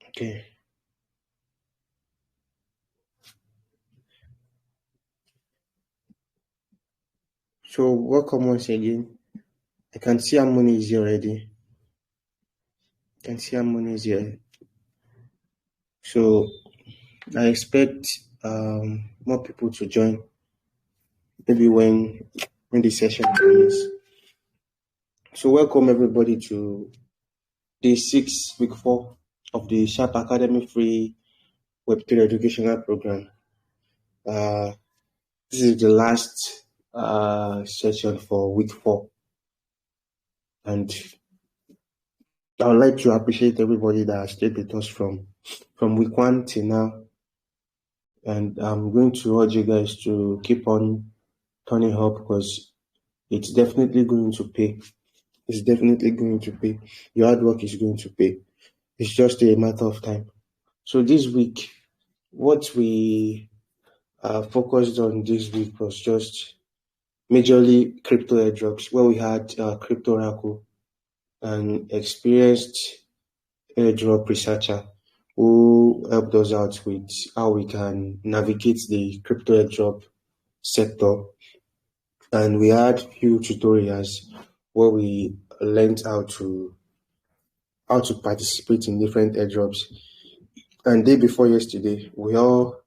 Okay. So welcome once again. I can see Harmony is here already. So I expect more people to join. Maybe when the session begins. So welcome everybody to day 6, week 4 of the Sharp Academy Free Web3 Educational Program. This is the last session for week 4, and I would like to appreciate everybody that has stayed with us from week 1 till now. And I'm going to urge you guys to keep on turning up because it's definitely going to pay. It's definitely going to pay. Your hard work is going to pay. It's just a matter of time. So this week, what we focused on this week was just majorly crypto airdrops, where we had Crypto Oracle, an experienced airdrop researcher who helped us out with how we can navigate the crypto airdrop sector. And we had few tutorials where we learned how to participate in different airdrops. And day before yesterday, we all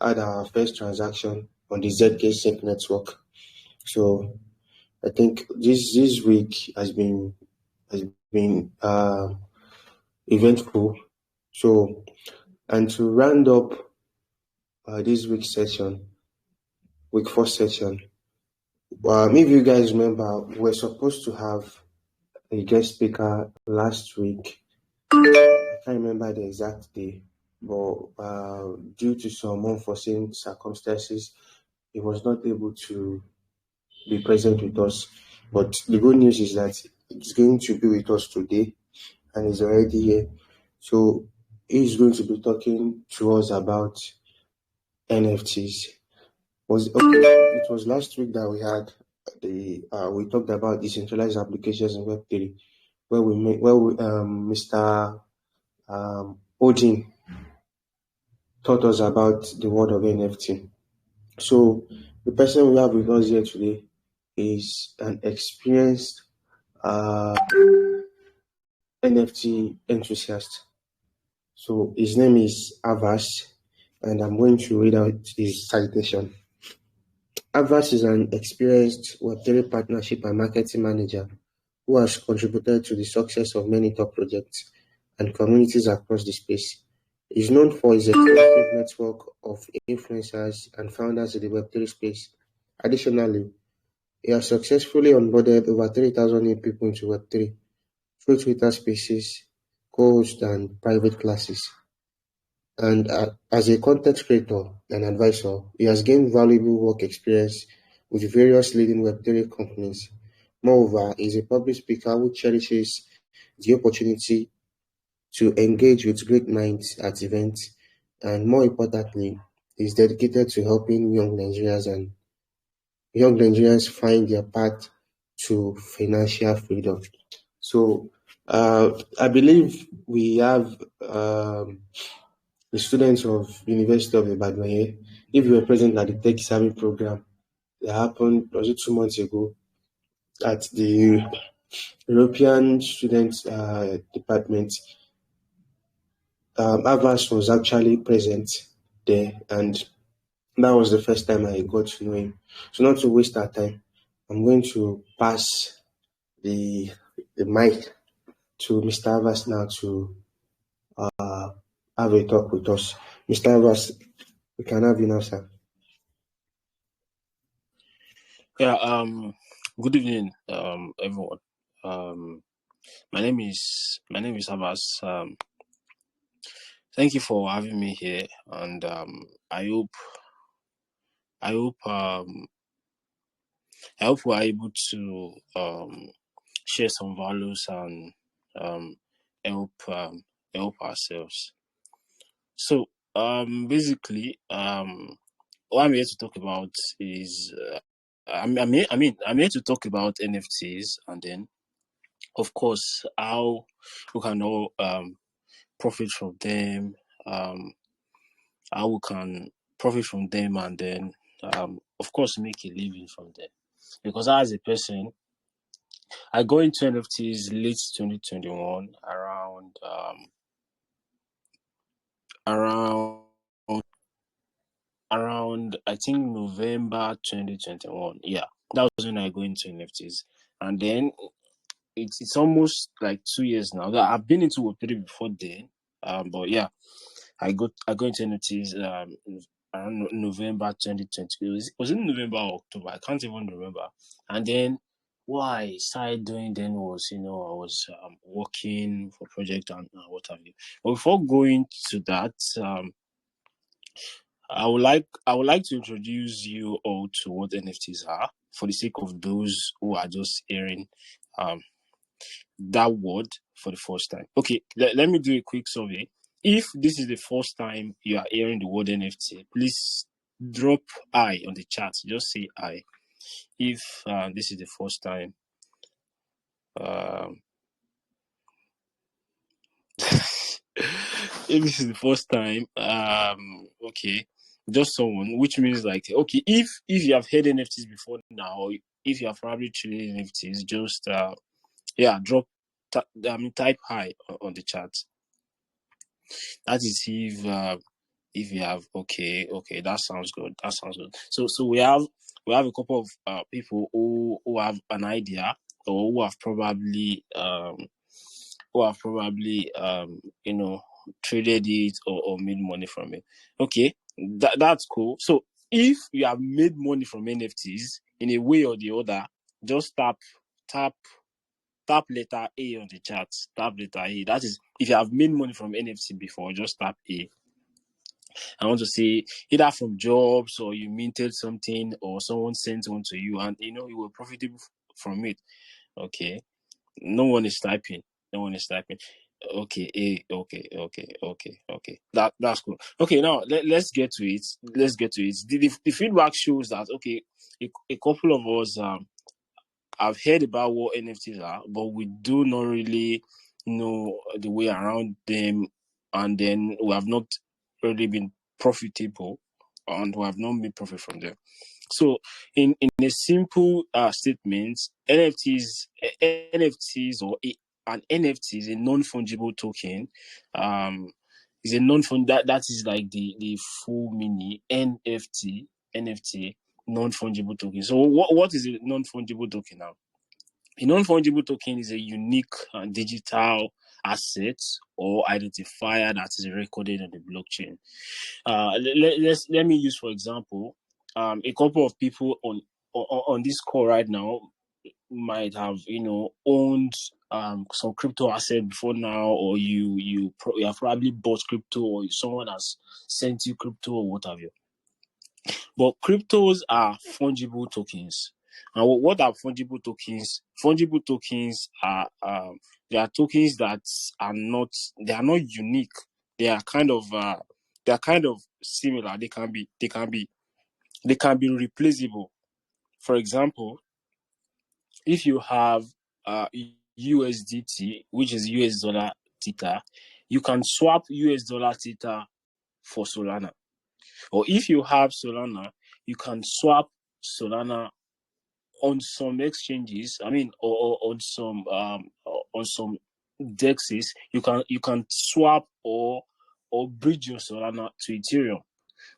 had our first transaction on the ZK Sync network. So I think this week has been eventful. So, and to round up this week's session, week 4 session, if you guys remember, we're supposed to have a guest speaker last week. I can't remember the exact day, but due to some unforeseen circumstances, he was not able to be present with us. But the good news is that he's going to be with us today, and he's already here. So he's going to be talking to us about NFTs. It was last week that we had we talked about decentralized applications in Web3, where Mr. Odin taught us about the world of NFT. So the person we have with us here today is an experienced NFT enthusiast. So his name is Avas, and I'm going to read out his citation. Avas is an experienced Web3 partnership and marketing manager who has contributed to the success of many top projects and communities across the space. He is known for his extensive network of influencers and founders in the Web3 space. Additionally, he has successfully onboarded over 3,000 new people into Web3 through Twitter Spaces, co-hosts, and private classes. And as a content creator and advisor, he has gained valuable work experience with various leading Web3 companies. Moreover, he is a public speaker who cherishes the opportunity to engage with great minds at events, and more importantly, he is dedicated to helping young Nigerians find their path to financial freedom. So, I believe we have the students of University of Ibadan here. If you were present at the Tech Savvy program that happened, was it 2 months ago, at the European Students Department, Avas was actually present there, and that was the first time I got to know him. So not to waste our time, I'm going to pass the mic to Mr. Avas now to have a talk with us. Mr. Avas, we can have you now, sir. Yeah, good evening, everyone. My name is Abbas. Thank you for having me here, and I hope we are able to share some values and help ourselves. So basically what I'm here to talk about is I'm here to talk about NFTs, and then of course how we can all profit from them, how we can profit from them, and then of course make a living from them. Because as a person, I got into NFTs late 2021, around around I think November 2021. Yeah, that was when I got into NFTs, and then it's almost like 2 years now. I've been into Web3 before then, but yeah, I got into NFTs around November 2020. Was it November or October? I can't even remember. And then what I started doing then was, I was working for project and what have you. But before going to that, I would like to introduce you all to what NFTs are, for the sake of those who are just hearing um, that word for the first time. Okay, let me do a quick survey. If this is the first time you are hearing the word NFT, please drop I on the chat. Just say I. If this is the first time, um, if this is the first time, okay, just someone, which means like, okay, if you have heard NFTs before now, or if you have probably traded NFTs, just drop, type hi on the chat. That is if you have, okay, that sounds good. So we have a couple of people who have an idea, or who have probably traded it, or made money from it. Okay, that's cool. So if you have made money from NFTs in a way or the other, just tap tap letter A on the chat. Tap letter A. That is, if you have made money from NFT before, just tap A. I want to say either from jobs, or you minted something, or someone sent one to you, and you were profitable from it. Okay. No one is typing. No one is typing. Okay, okay. That's cool. Okay, now let's get to it. The feedback shows that, okay, a couple of us I've heard about what NFTs are, but we do not really know the way around them, and then we have not really been profitable, and we have not made profit from them. So, in a simple statement, NFTs, an NFT is a non-fungible token. Is a non-fund that is like the full meaning. NFT, non-fungible token. So, what is a non-fungible token now? A non-fungible token is a unique digital asset or identifier that is recorded on the blockchain. Let me use, for example, a couple of people on this call right now might have owned some crypto asset before now, or you have probably bought crypto, or someone has sent you crypto, or what have you. But cryptos are fungible tokens. And what are fungible tokens? Fungible tokens are they are tokens that are not unique. They are kind of similar. They can be replaceable. For example, if you have USDT, which is US dollar Theta, you can swap US dollar Theta for Solana. Or if you have Solana, you can swap Solana on some exchanges. I mean, or on some dexes. You can swap or bridge your Solana to Ethereum.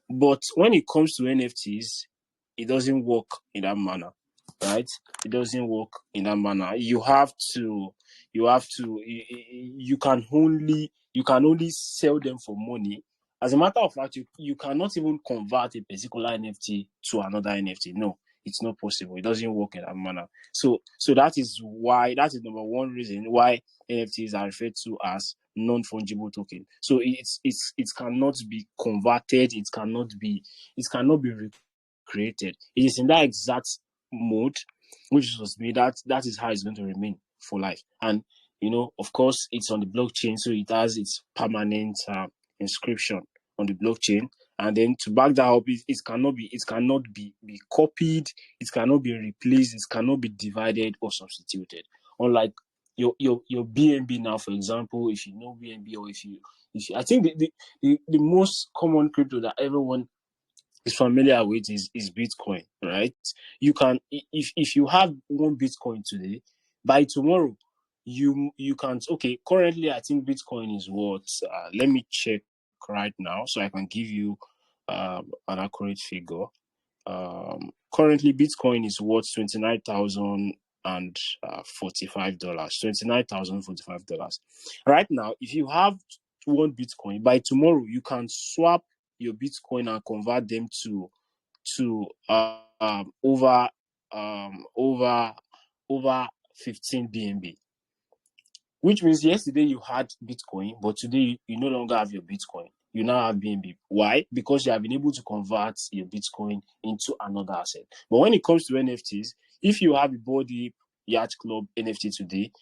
But when it comes to NFTs, it doesn't work in that manner, right? It doesn't work in that manner. You can only sell them for money. As a matter of fact, you cannot even convert a particular NFT to another NFT. No, it's not possible. It doesn't work in that manner. So that is number one reason why NFTs are referred to as non-fungible token. So it cannot be converted. It cannot be recreated. It is in that exact mode, which is supposed to be that is how it's going to remain for life. And of course, it's on the blockchain, so it has its permanent inscription on the blockchain. And then to back that up, it cannot be copied, it cannot be replaced, it cannot be divided or substituted. Unlike your BNB now, for example, if you know BNB, or if you I think the most common crypto that everyone is familiar with is Bitcoin, right? You can, if you have one Bitcoin today, by tomorrow you can, okay, currently I think Bitcoin is what, let me check right now so I can give you an accurate figure. Currently Bitcoin is worth $29,045. $29,045. Right now, if you have one Bitcoin, by tomorrow you can swap your Bitcoin and convert them to over over 15 BNB, which means yesterday you had Bitcoin, but today you no longer have your Bitcoin. You now have BNB. Why? Because you have been able to convert your Bitcoin into another asset. But when it comes to NFTs, if you have a Body Yacht Club NFT today,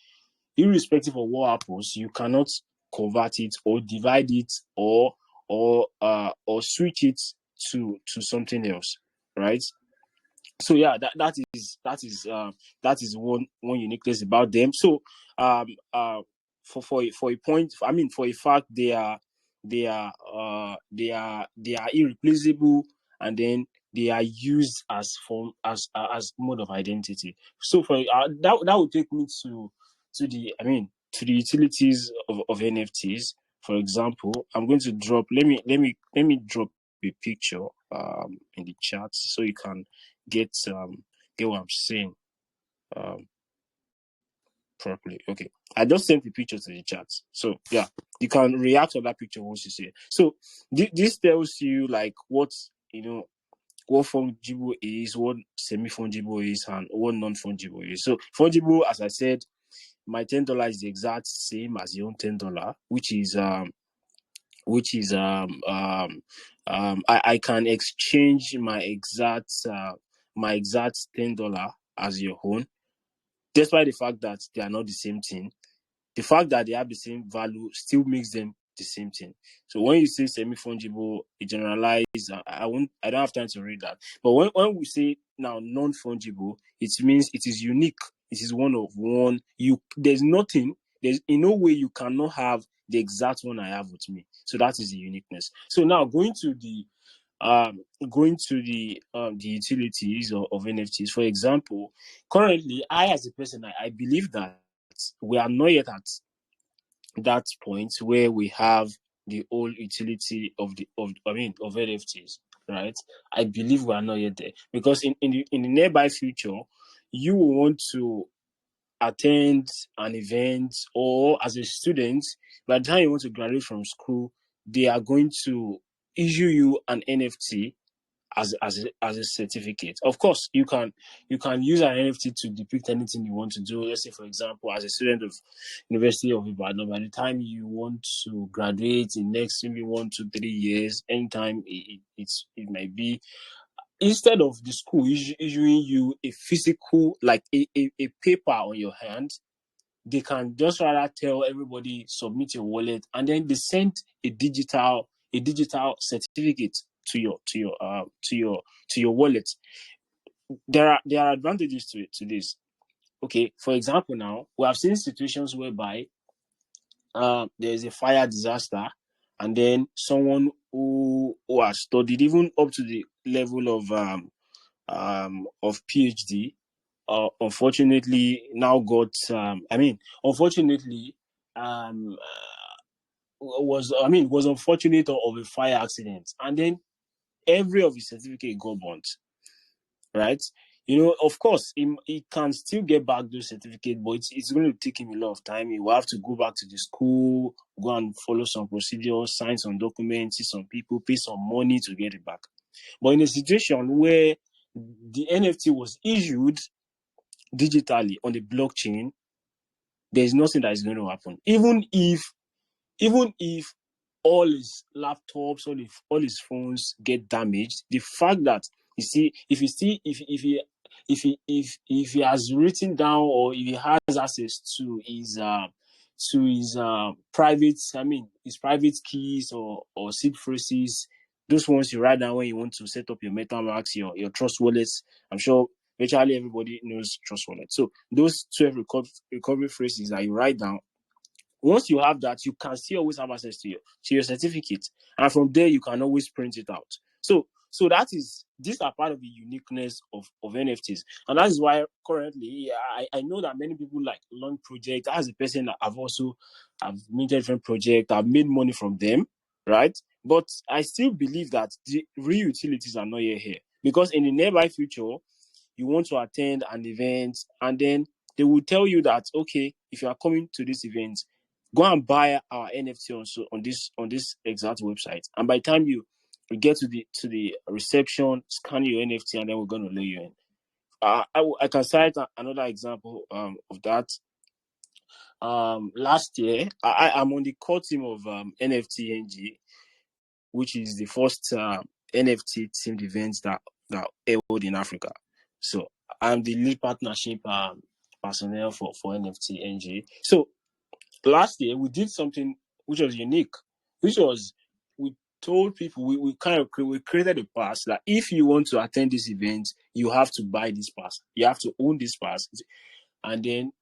irrespective of what happens, you cannot convert it or divide it or switch it to something else, right? So yeah, that is one uniqueness about them. So um for a point, I mean, for a fact, they are irreplaceable, and then they are used as form as mode of identity. So for that would take me to the, I mean, to the utilities of NFTs. For example, I'm going to drop, let me drop a picture in the chat so you can get what I'm saying um properly. Okay, I just sent the picture to the chat, so yeah, you can react to that picture once you see it. So this tells you like what, what fungible is, what semi-fungible is, and what non-fungible is. So fungible, as I said, my $10 is the exact same as your own $10, which is I can exchange my exact $10 as your own, despite the fact that they are not the same thing. The fact that they have the same value still makes them the same thing. So when you say semi-fungible, it generalize. I don't have time to read that. But when we say now non-fungible, it means it is unique. It is one of one. There's in no way you cannot have the exact one I have with me. So that is the uniqueness. So now going to the utilities of NFTs. For example, currently I, as a person, I believe that we are not yet at that point where we have the whole utility of NFTs, right? I believe we are not yet there, because in the nearby future, you will want to attend an event, or as a student, by the time you want to graduate from school, they are going to issue you an NFT as a certificate. Of course, you can use an NFT to depict anything you want to do. Let's say, for example, as a student of University of Ibadan, by the time you want to graduate in next maybe 1 to 3 years, anytime it might be, instead of the school issuing you a physical, like a paper on your hand, they can just rather tell everybody submit your wallet, and then they send a digital certificate to your wallet. There are advantages to this. Okay, for example, now we have seen situations whereby there is a fire disaster, and then someone who has studied even up to the level of PhD, unfortunately now got unfortunately um was unfortunate of a fire accident, and then every of his certificate got burnt, right? Of course, he can still get back those certificates, but it's going to take him a lot of time. He will have to go back to the school, go and follow some procedures, sign some documents, see some people, pay some money to get it back. But in a situation where the NFT was issued digitally on the blockchain, there's nothing that is going to happen. Even if all his laptops, all his phones get damaged, the fact that, you see, if he has written down, or if he has access to his private, his private keys or seed phrases, those ones you write down when you want to set up your MetaMask, your Trust wallets. I'm sure virtually everybody knows Trust Wallet. So those 12 recovery phrases that you write down, once you have that, you can still always have access to your certificate, and from there you can always print it out. So that is, these are part of the uniqueness of NFTs, and that is why currently I know that many people like launch project. As a person, I've made different projects, I've made money from them, right? But I still believe that the real utilities are not yet here, because in the nearby future, you want to attend an event, and then they will tell you that, okay, if you are coming to this event, go and buy our NFT on this exact website. And by the time you get to the reception, scan your NFT, and then we're going to let you in. I can cite another example of that. Last year, I'm on the core team of NFT NG, which is the first NFT themed event that held in Africa. So I'm the lead partnership personnel for NFT NG. So last year we did something which was unique, which was, we told people, we created a pass that if you want to attend this event, you have to buy this pass. You have to own this pass, and then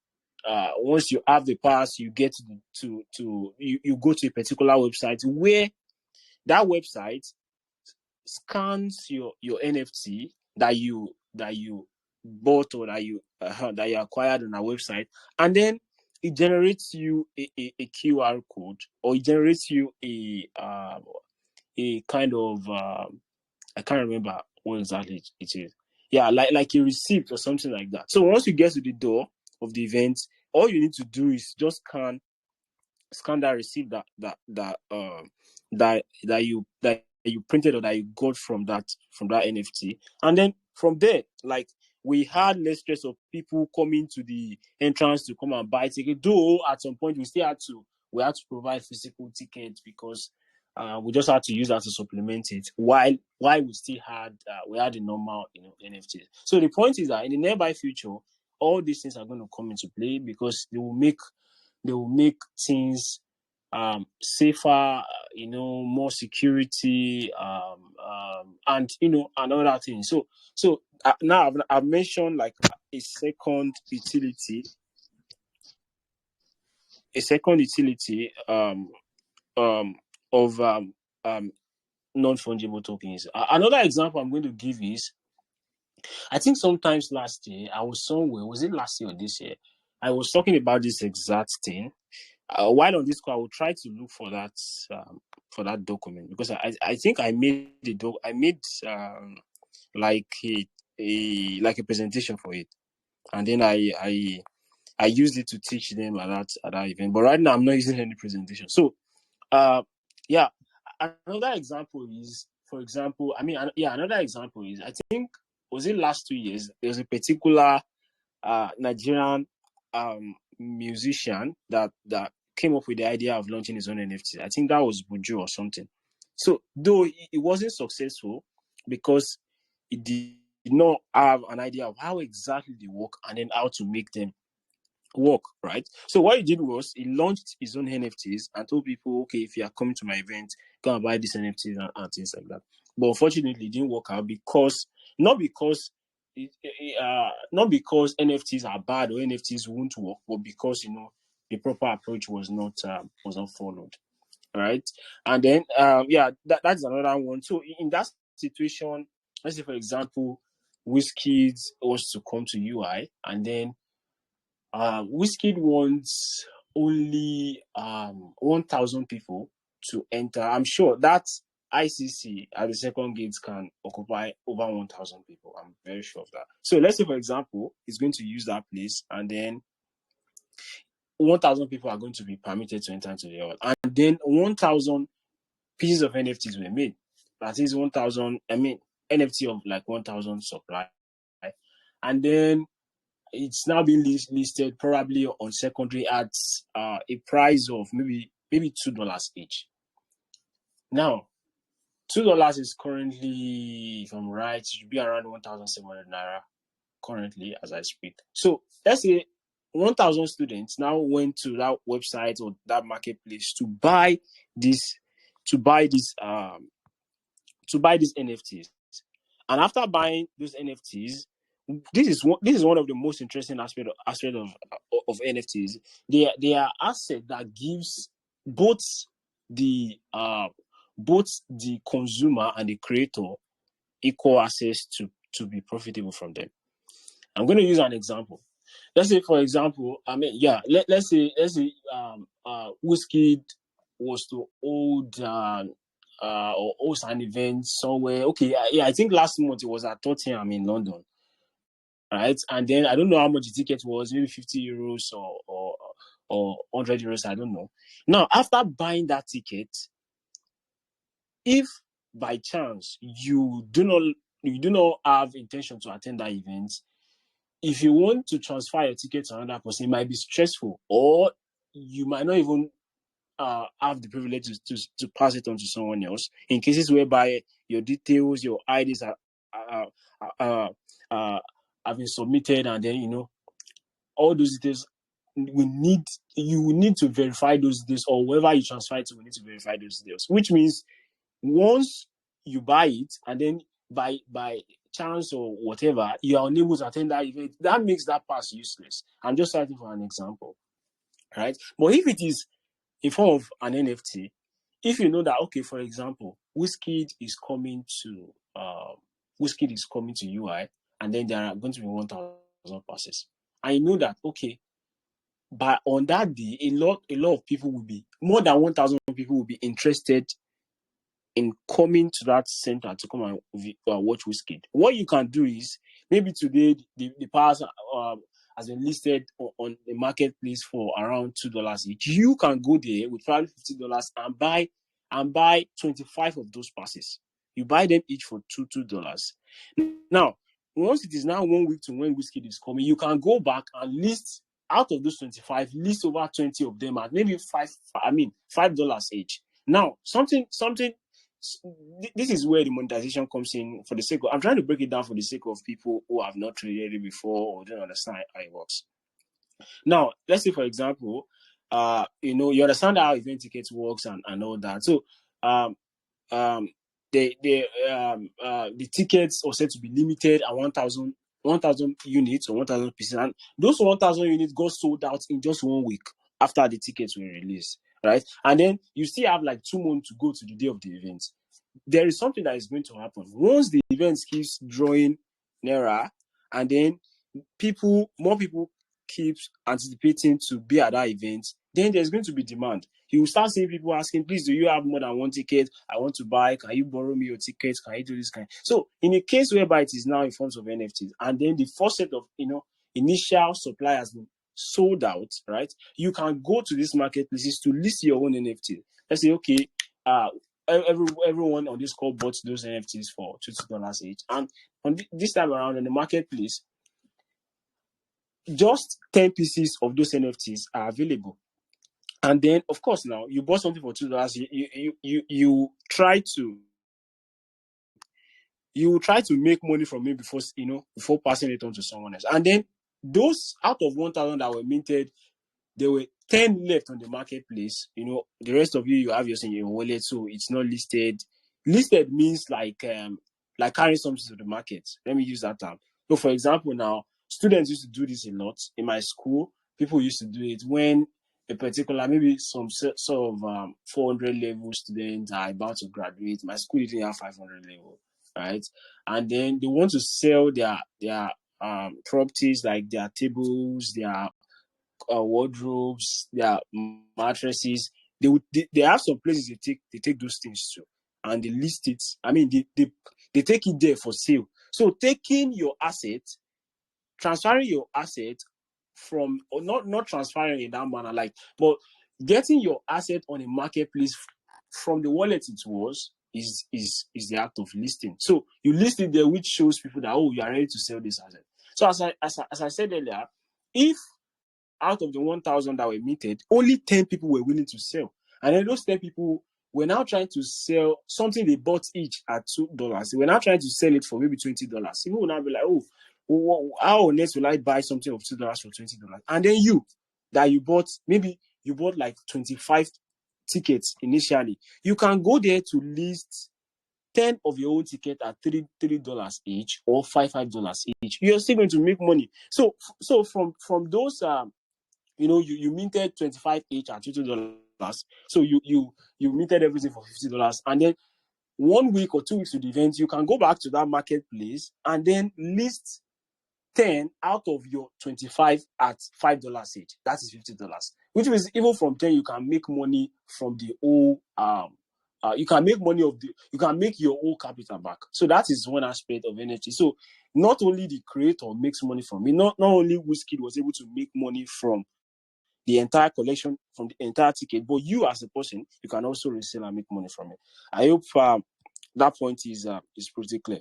once you have the pass, you get you go to a particular website, where that website scans your NFT that you bought, or that you acquired on our website, and then it generates you a QR code, or it generates you a kind of I can't remember what exactly it is. Yeah, like a receipt or something like that. So once you get to the door of the event, all you need to do is just scan that receipt that you printed, or that you got from that NFT, and then from there, like, we had less stress of people coming to the entrance to come and buy ticket. Though at some point we had to provide physical tickets, because we just had to use that to supplement it. While we still had the normal NFTs. So the point is that in the nearby future, all these things are going to come into play, because they will make things safer, more security, and other things. So now I've mentioned like a second utility of non-fungible tokens. Another example I'm going to give is, I think sometimes last year I was somewhere. Was it last year or this year? I was talking about this exact thing. While on this call, I will try to look for that document, because I think I made like a presentation for it, and then I used it to teach them at that event. But right now, I'm not using any presentation. So yeah, another example is, for example, another example is, I think, was it last 2 years? There was a particular Nigerian musician that came up with the idea of launching his own NFT. I think that was Buju or something. So though it wasn't successful, because it did not have an idea of how exactly they work, and then how to make them work, right? So what he did was, he launched his own NFTs and told people, okay, if you are coming to my event, go and buy these NFTs and things like that. But unfortunately, it didn't work out, because not because not because NFTs are bad or NFTs won't work, but because the proper approach was not followed, right? And then that's another one. So in that situation, let's say for example, Wizkid was to come to UI, and then Wizkid wants only 1,000 people to enter. I'm sure that ICC at the second gate can occupy over 1,000 people. I'm very sure of that. So let's say, for example, he's going to use that place, and then 1,000 people are going to be permitted to enter into the hall, and then 1,000 pieces of NFTs were made. That is 1,000. NFT of like 1,000 supply, and then it's now being listed probably on secondary at a price of maybe $2 each. Now, $2 is currently, if I'm right, it should be around 1,700 naira currently as I speak. So let's say 1,000 students now went to that website or that marketplace to buy this to buy this NFTs. And after buying those NFTs, this is one of the most interesting aspect of NFTs. They are asset that gives both the consumer and the creator equal access to be profitable from them. I'm going to use an example. Let's say, for example, let's say Whiskey was to hold or host an event somewhere. Okay, I think last month it was at Tottenham in London, right? And then I don't know how much the ticket was, maybe 50 euros or 100 euros, I don't know. Now, after buying that ticket, if by chance you do not have intention to attend that event, if you want to transfer your ticket to another person, it might be stressful, or you might not even have the privilege to pass it on to someone else. In cases whereby your details, your IDs are, have been submitted, and then all those details you will need to verify those details, or whoever you transfer it to will need to verify those details. Which means once you buy it and then by chance or whatever, you are unable to attend that event, that makes that pass useless. I'm just citing for an example, right? But if it is in form of an NFT, if you know that, okay, for example, Whiskey is coming to UI, and then there are going to be 1,000 passes, I know that, okay, but on that day, a lot of people will be, more than 1,000 people will be interested in coming to that center to come and watch Whiskey. What you can do is, maybe today the pass has been listed on the marketplace for around $2 each. You can go there with probably $50 and buy 25 of those passes. You buy them each for $2. Now, once it is now 1 week to when Whiskey is coming, you can go back and list, out of those 25, list over 20 of them at maybe $5 each. Now, something. This is where the monetization comes in. For the sake of, I'm trying to break it down for the sake of people who have not traded it before or don't understand how it works. Now, let's say, for example, you understand how event tickets works and all that. So, the tickets are said to be limited at 1,000 units or 1,000 pieces, and those 1,000 units got sold out in just 1 week after the tickets were released, right? And then you still have like 2 months to go to the day of the event. There is something that is going to happen once the event keeps drawing nearer, and then more people keeps anticipating to be at that event. Then there's going to be demand. You will start seeing people asking, please, do you have more than one ticket? I want to buy. Can you borrow me your ticket? Can you do this kind? So in a case whereby it is now in forms of NFTs, and then the first set of initial supply has been sold out, right? You can go to these marketplaces to list your own NFT. Let's say, okay, everyone on this call bought those NFTs for $20 each, and on this time around in the marketplace, just 10 pieces of those NFTs are available. And then, of course, now you bought something for $2. You try to make money from it before passing it on to someone else. And then those out of 1,000 that were minted, there were 10 left on the marketplace. The rest of you have yours in your wallet, so it's not listed. Listed means like carrying something to the market. Let me use that term. So, for example, now students used to do this a lot in my school. People used to do it when a particular, maybe some sort of 400 level students are about to graduate. My school didn't have 500 level, right? And then they want to sell their properties, like their tables, their wardrobes, their mattresses. They have some places they take those things to, and they list it. I mean, they take it there for sale. So taking your asset, transferring your asset from, or not transferring in that manner, but getting your asset on a marketplace from the wallet it was is the act of listing. So you list it there, which shows people that, oh, you are ready to sell this asset. So as I said earlier, if out of the 1,000 that were minted, only 10 people were willing to sell, and then those 10 people were now trying to sell something they bought each at $2. They were now trying to sell it for maybe $20. People will now be like, oh, how on earth will I buy something of $2 for $20? And then you bought like 25 tickets initially, you can go there to list 10 of your own ticket at $3 each or $5 each, you're still going to make money. So from those you minted 25 each at $20. So you minted everything for $50, and then 1 week or 2 weeks to the event, you can go back to that marketplace and then list 10 out of your 25 at $5 each. That is $50. Which means even from 10, you can make money from the whole you can make your whole capital back. So that is one aspect of NFT. So not only the creator makes money from it, not only Wizkid was able to make money from the entire collection, from the entire ticket, but you as a person, you can also resell and make money from it. I hope that point is pretty clear.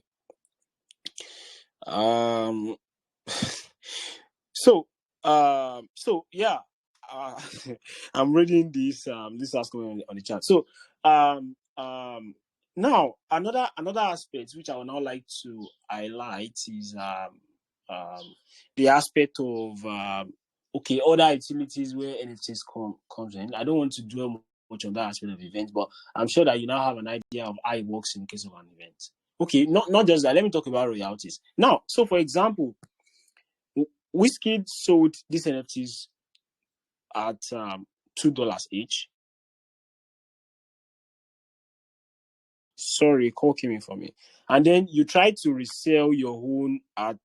So yeah, I'm reading this ask on the chat. So now another aspect which I would now like to highlight is the aspect of other utilities where NFTs comes in. I don't want to dwell much on that aspect of the event, but I'm sure that you now have an idea of how it works in case of an event. Okay, not just that. Let me talk about royalties now. So, for example, Wizkid sold these NFTs at $2 each. Sorry, call came in for me. And then you try to resell your own at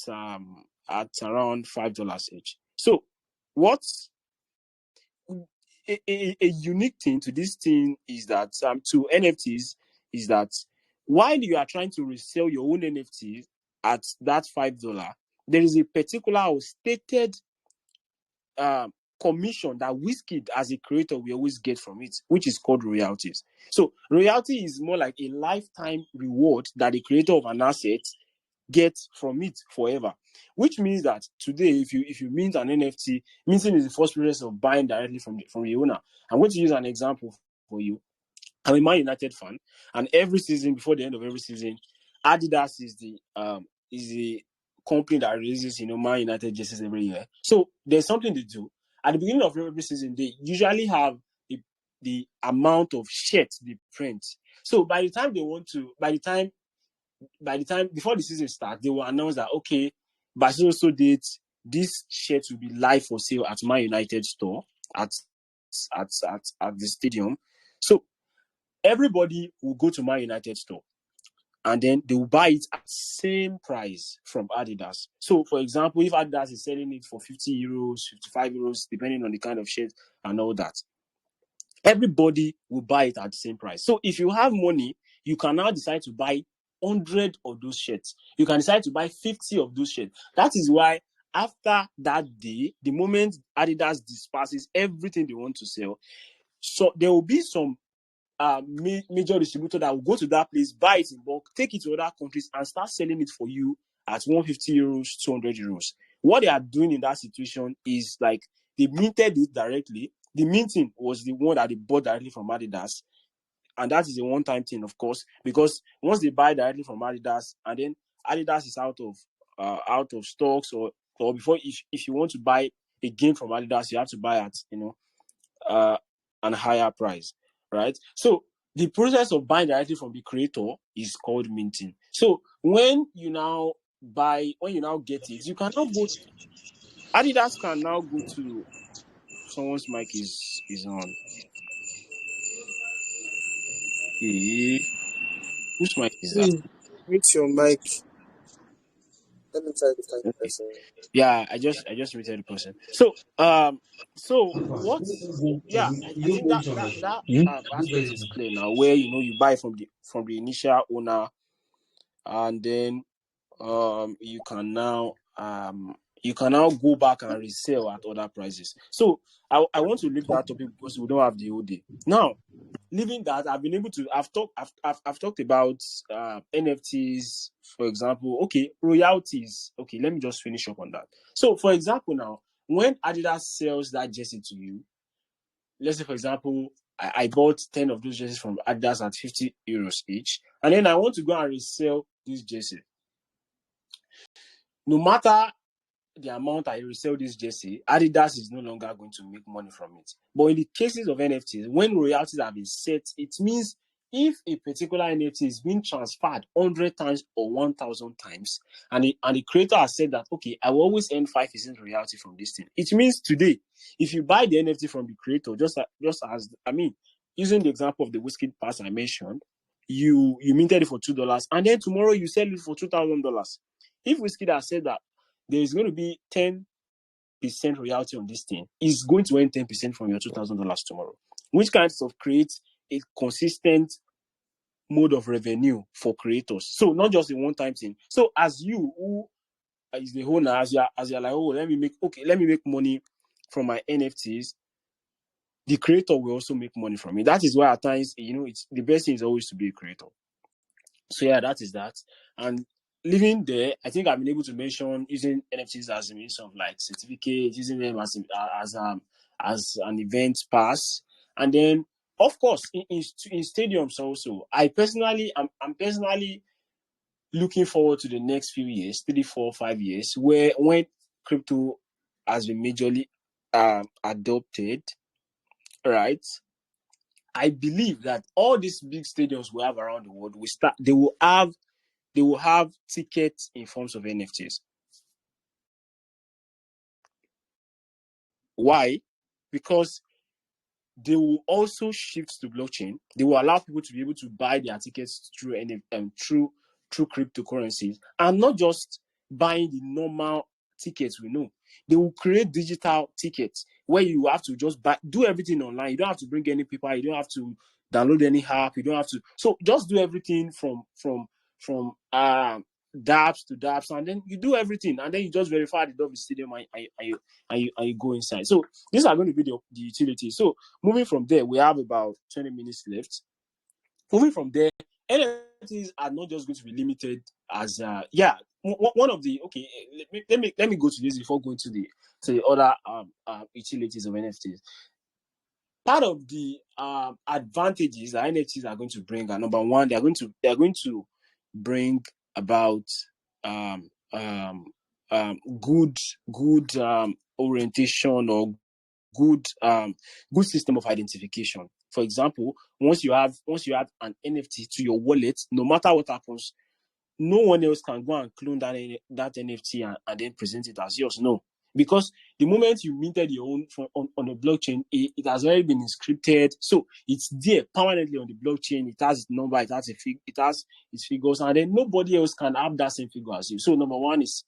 around $5 each. So, what's a unique thing to this thing is that to NFTs is that while you are trying to resell your own NFTs at that $5, there is a particular or stated commission that Wizkid as a creator will always get from it, which is called royalties. So royalty is more like a lifetime reward that the creator of an asset gets from it forever. Which means that today, if you mint an NFT, minting is the first process of buying directly from the owner. I'm going to use an example for you. I'm a Man United fan, and every season, before the end of every season, Adidas is the company that releases Man United jerseys every year. So there's something they do at the beginning of every season. They usually have the amount of shirts they print. So by the time before the season starts, they will announce that okay, by so date, this shirt will be live for sale at Man United store at the stadium. So everybody will go to Man United store and then they will buy it at same price from Adidas. So, for example, if Adidas is selling it for €50, €55, depending on the kind of shirt and all that, everybody will buy it at the same price. So, if you have money, you can now decide to buy 100 of those shirts. You can decide to buy 50 of those shirts. That is why after that day, the moment Adidas disperses everything they want to sell, so there will be some major distributor that will go to that place, buy it in bulk, take it to other countries, and start selling it for you at €150, €200. What they are doing in that situation is like they minted it directly. The minting was the one that they bought directly from Adidas, and that is a one-time thing, of course, because once they buy directly from Adidas, and then Adidas is out of stocks, or before, if you want to buy again from Adidas, you have to buy at an higher price. Right? So the process of buying directly from the creator is called minting. So when you now get it, you can now go to Adidas can now go to someone's mic is on. Hey, whose mic is that? Please mute your mic. Let me try to find the Okay. person. Yeah, I just muted the person. So what's yeah, I think that aspect is clear now, where you buy from the initial owner, and then you can now go back and resell at other prices. So I want to leave that topic because we don't have the whole day. Now, leaving that, I've talked about NFTs, for example. Okay, royalties. Okay, let me just finish up on that. So, for example, now when Adidas sells that jersey to you, let's say, for example, I bought 10 of those jerseys from Adidas at €50 each, and then I want to go and resell this jersey. No matter the amount I resell this jersey, Adidas is no longer going to make money from it. But in the cases of NFTs, when royalties have been set, it means if a particular NFT is being transferred 100 times or 1,000 times, and the creator has said that, okay, I will always earn 5% royalty from this thing, it means today, if you buy the NFT from the creator, just as, I mean, using the example of the whiskey pass I mentioned, you minted it for $2, and then tomorrow you sell it for $2,000. If whiskey has said that there is going to be 10% royalty on this thing, is going to earn 10% from your $2,000 tomorrow, which kinds of creates a consistent mode of revenue for creators. So not just a one-time thing. So as you who is the owner, as you're like, oh, let me make money from my NFTs, the creator will also make money from it. That is why at times, it's the best thing is always to be a creator. So yeah, that is that. And living there, I think I've been able to mention using NFTs as a means of like certificate, using them as an event pass, and then of course in stadiums also. I'm personally looking forward to the next few years, 3, 4, 5 years, where when crypto has been majorly adopted, right? I believe that all these big stadiums we have around the world they will have tickets in forms of NFTs. Why? Because they will also shift to blockchain. They will allow people to be able to buy their tickets through through cryptocurrencies, and not just buying the normal tickets we know. They will create digital tickets where you have to just do everything online. You don't have to bring any paper. You don't have to download any app. You don't have to. So just do everything from dApps to dApps, and then you do everything, and then you just verify the Dove Stadium, and you go inside. So these are going to be the utilities. So moving from there, we have about 20 minutes left. Moving from there, NFTs are not just going to be limited as one of the okay. Let me go to this before going to the other utilities of NFTs. Part of the advantages that NFTs are going to bring are, number one, they are going to bring about good orientation, or good system of identification. For example, once you have an NFT to your wallet, no matter what happens, no one else can go and clone that NFT and then present it as yours. No, because the moment you minted your own on a blockchain, it has already been encrypted, so it's there permanently on the blockchain. It has its number, it has its figures, and then nobody else can have that same figure as you. So number one is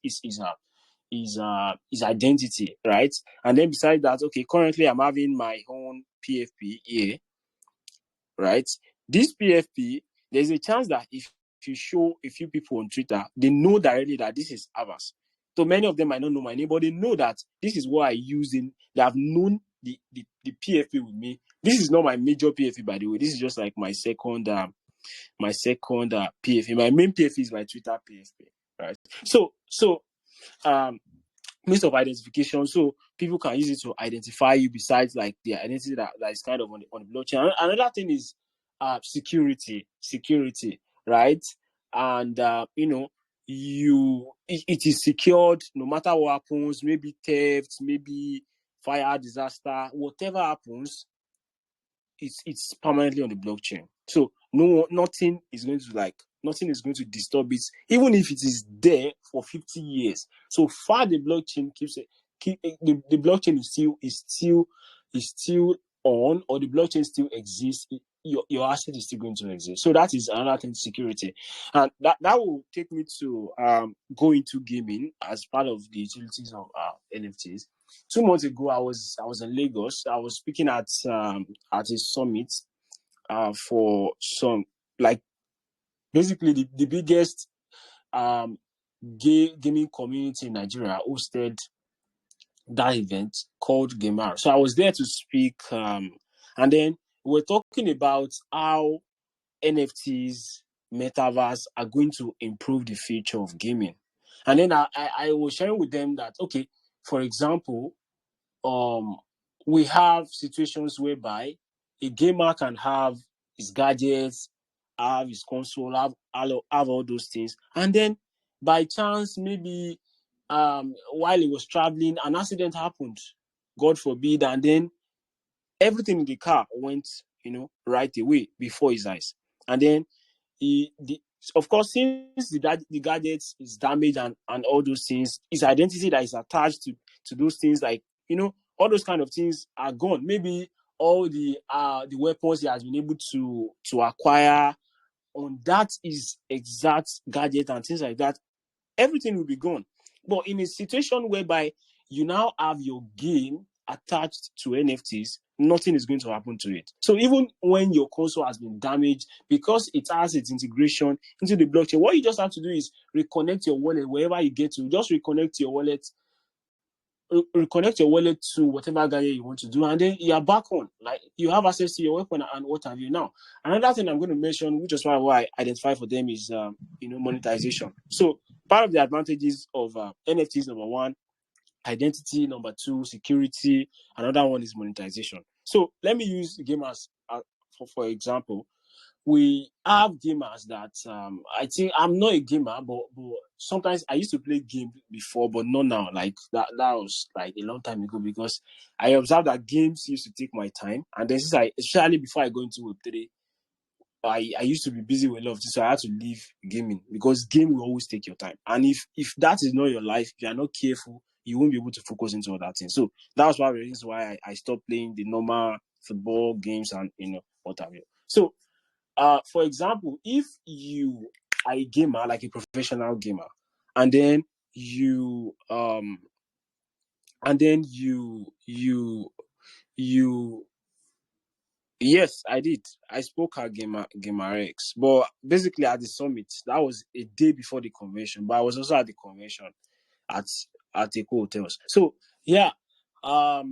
identity, right? And then besides that, okay, currently I'm having my own PFP here, right? This PFP, there's a chance that if you show a few people on Twitter, they know directly that this is ours. So many of them might not know my name, but they know that this is what I use in. They have known the PFP with me. This is not my major PFP, by the way. This is just like my second PFP. My main PFP is my Twitter PFP, right? So means of identification, so people can use it to identify you besides like their identity that is kind of on the blockchain. Another thing is security, right? And it is secured no matter what happens, maybe theft, maybe fire, disaster, whatever happens, it's permanently on the blockchain. So nothing is going to disturb it, even if it is there for 50 years. So far the blockchain the blockchain is still on, or the blockchain still exists, your asset is still going to exist. So that is another thing, security. And that will take me to go into gaming as part of the utilities of NFTs. 2 months ago, I was in Lagos. I was speaking at a summit for some, like, basically the biggest gaming community in Nigeria hosted that event called Gamer. So I was there to speak, and then we're talking about how NFTs, metaverse are going to improve the future of gaming. And then I was sharing with them that, okay, for example, we have situations whereby a gamer can have his gadgets, have his console, have all those things, and then by chance, maybe while he was traveling, an accident happened, God forbid, and then everything in the car went, right away before his eyes. and then of course, since the gadget is damaged and all those things, his identity that is attached to those things, like, all those kind of things are gone. Maybe all the weapons he has been able to acquire on that is exact gadget and things like that, everything will be gone. But in a situation whereby you now have your game attached to NFTs, nothing is going to happen to it. So even when your console has been damaged, because it has its integration into the blockchain, what you just have to do is reconnect your wallet wherever you get to. Just reconnect your wallet to whatever gadget you want to do, and then you are back on. Like, you have access to your weapon and what have you. Now, another thing I'm going to mention, which is why I identify for them, is monetization. So part of the advantages of NFTs, number one, identity, number two, security, another one is monetization. So let me use gamers for example. We have gamers that I think, I'm not a gamer, but sometimes I used to play games before, but not now. Like that was like a long time ago, because I observed that games used to take my time, and then especially before I go into Web3, I used to be busy with a lot of things, so I had to leave gaming, because game will always take your time. And if that is not your life, if you are not careful, you won't be able to focus into other things. So that was one of the reasons why I stopped playing the normal football games and what have you. So for example, if you are a gamer, like a professional gamer, and then you and then you yes, I did. I spoke at Gamer X, but basically at the summit. That was a day before the convention, but I was also at the convention at Eco Hotels. So yeah, as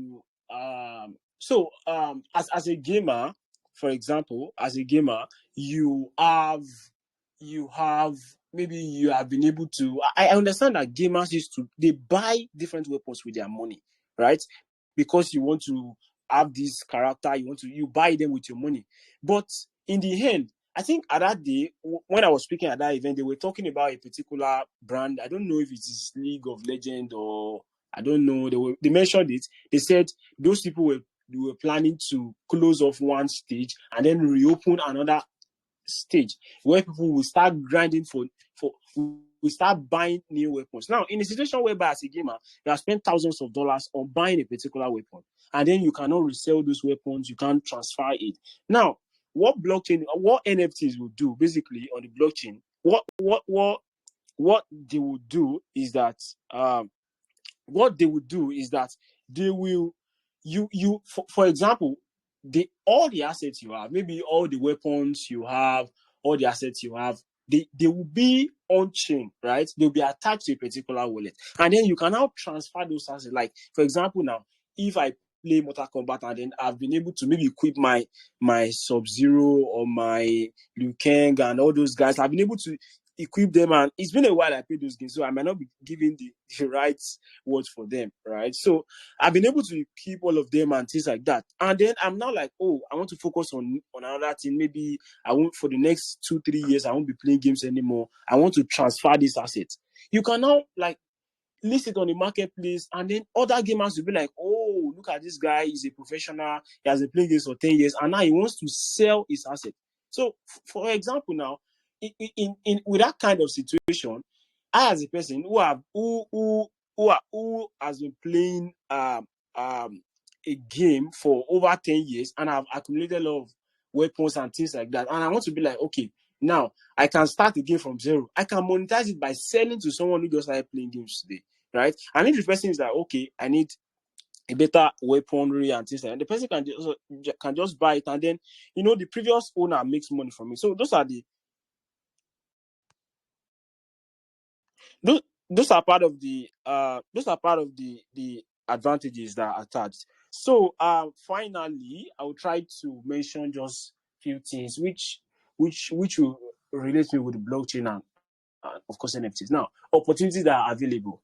a gamer, for example, as a gamer, you have you have maybe you have been able to. I understand that gamers used to, they buy different weapons with their money, right? Because you want to have this character, you buy them with your money. But in the end, I think at that day, when I was speaking at that event, they were talking about a particular brand. I don't know if it is League of Legends, or I don't know. They mentioned it. They said those people were planning to close off one stage and then reopen another stage, where people will start grinding for we start buying new weapons. Now, in a situation whereby as a gamer, you have spent thousands of dollars on buying a particular weapon, and then you cannot resell those weapons, you can't transfer it. Now, what NFTs will do basically on the blockchain, what they will do is that they will for example, all the assets you have, maybe all the weapons you have, all the assets you have, they will be on chain, right? They'll be attached to a particular wallet, and then you can now transfer those assets. Like, for example, now, if I play Mortal Kombat and then I've been able to maybe equip my Sub-Zero or my Liu Kang and all those guys, I've been able to equip them, and it's been a while I played those games, so I might not be giving the right words for them, right? So I've been able to keep all of them and things like that. And then I'm now like, oh, I want to focus on another thing. Maybe I won't, for the next 2-3 years, I won't be playing games anymore. I want to transfer this asset. You can now like list it on the marketplace, and then other gamers will be like, oh, look at this guy, he's a professional, he has been playing games for 10 years, and now he wants to sell his asset. So, for example, now, in with that kind of situation, I, as a person who has been playing a game for over 10 years, and I've accumulated a lot of weapons and things like that, and I want to be like, okay, now I can start again from zero. I can monetize it by selling to someone who just started playing games today, right? And if the person is like, okay, I need a better weaponry and things like that, the person can just buy it, and then the previous owner makes money from it. So those, those are part of the advantages that are attached. So finally, I will try to mention just few things which will relate me with the blockchain and of course NFTs. Now, opportunities that are available.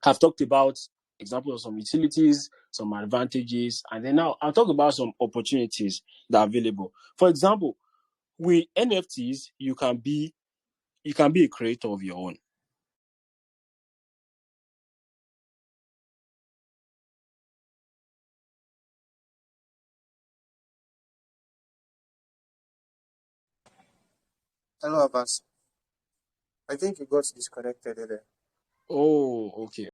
I've talked about examples of some utilities, some advantages, and then now I'll talk about some opportunities that are available. For example, with NFTs, you can be a creator of your own. Hello, Abbas. I think you got disconnected there. Oh, okay.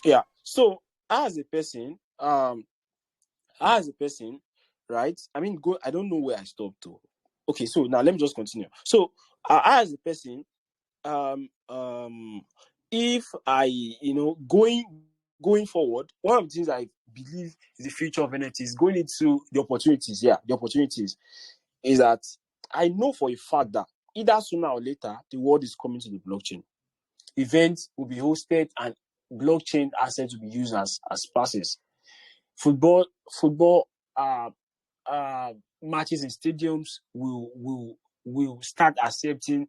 Yeah. So as a person, as a person, right? I mean, go. I don't know where I stopped to. Okay, so now let me just continue. So, as a person, um, um, if I, going forward, one of the things I believe is the future of NFTs going into the opportunities. Yeah, the opportunities is that I know for a fact that either sooner or later the world is coming to the blockchain. Events will be hosted and blockchain assets will be used as passes. Football football uh, uh, matches in stadiums will start accepting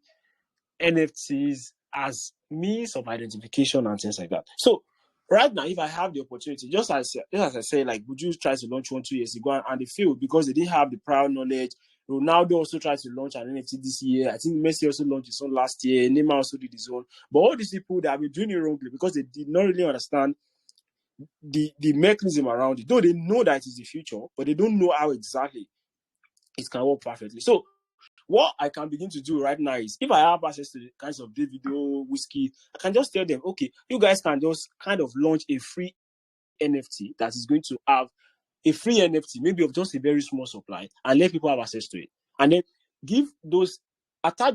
NFTs as means of identification and things like that. So right now, if I have the opportunity, just as I said, like would you try to launch one 2 years ago and they failed because they didn't have the prior knowledge. Ronaldo also tried to launch an NFT this year. I think Messi also launched his own last year. Neymar also did his own. But all these people that have been doing it wrongly because they did not really understand the mechanism around it. Though they know that it is the future, but they don't know how exactly it can work perfectly. So what I can begin to do right now is if I have access to the kinds of Davido, Whiskey, I can just tell them, okay, you guys can just kind of launch a free NFT that is going to have a free NFT, maybe of just a very small supply, and let people have access to it. And then give those attach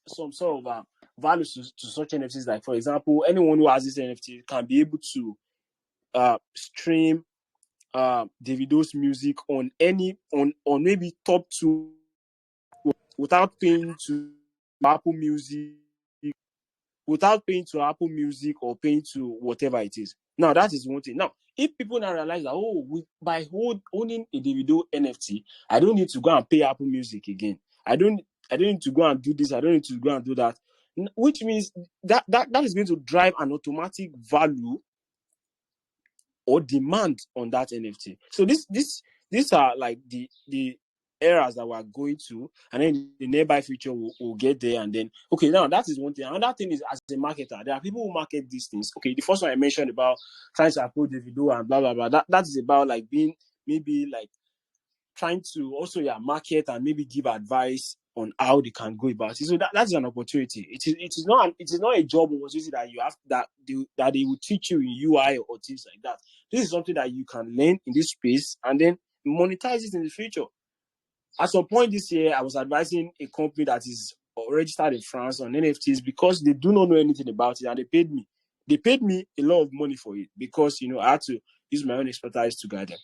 some sort of values to such NFTs. Like for example, anyone who has this NFT can be able to stream Davido's music on on maybe top two without paying to Apple Music, without paying to Apple Music or paying to whatever it is. Now that is one thing. Now, if people now realize that by owning a Davido NFT, I don't need to go and pay Apple Music again. I don't need to go and do this. I don't need to go and do that. Which means that is going to drive an automatic value or demand on that NFT. So these are like the eras that we're going to, and then the nearby future will get there. And then okay, now that is one thing. Another thing is as a marketer, there are people who market these things. Okay, the first one I mentioned about trying to approach the video and blah blah blah. That is about like being maybe like trying to also market and maybe give advice on how they can go about it. So that's an opportunity. It is not a job opportunity that you have that they will teach you in UI or things like that. This is something that you can learn in this space and then monetize it in the future. At some point this year, I was advising a company that is registered in France on NFTs because they do not know anything about it and they paid me. They paid me a lot of money for it because I had to use my own expertise to guide them.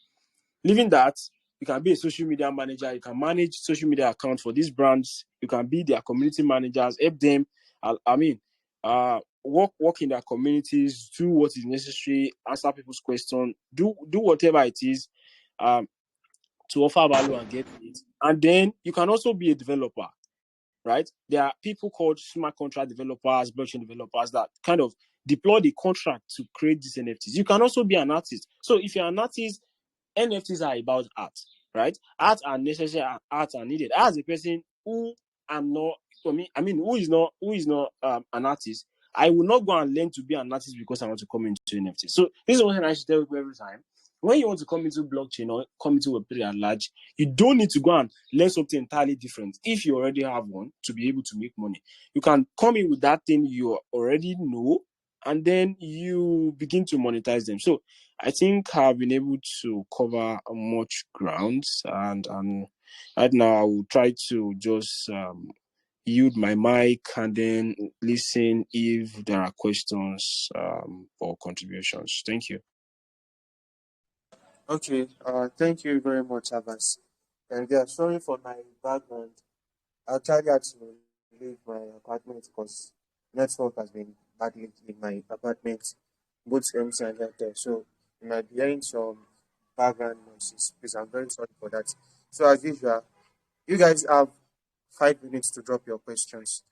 Leaving that, you can be a social media manager. You can manage social media accounts for these brands. You can be their community managers, help them. Work in their communities, do what is necessary, answer people's questions, do whatever it is um, to offer value and get it. And then you can also be a developer, right? There are people called smart contract developers, blockchain developers that kind of deploy the contract to create these NFTs. You can also be an artist. So if you're an artist, NFTs are about art, right? Art are necessary, art are needed. As a person who am not, who is not an artist, I will not go and learn to be an artist because I want to come into NFT. So this is what I should tell people every time. When you want to come into blockchain or come into Web3 at large, you don't need to go and learn something entirely different if you already have one to be able to make money. You can come in with that thing you already know and then you begin to monetize them. So I think I've been able to cover much ground, and right now I will try to just yield my mic and then listen if there are questions or contributions. Thank you. Okay, thank you very much, Abbas. And yeah, sorry for my background. I actually had to leave my apartment because network has been bad lately in my apartment, both MC and Airtel. So you might be hearing some background noises. Please, I'm very sorry for that. So as usual, you guys have 5 minutes to drop your questions.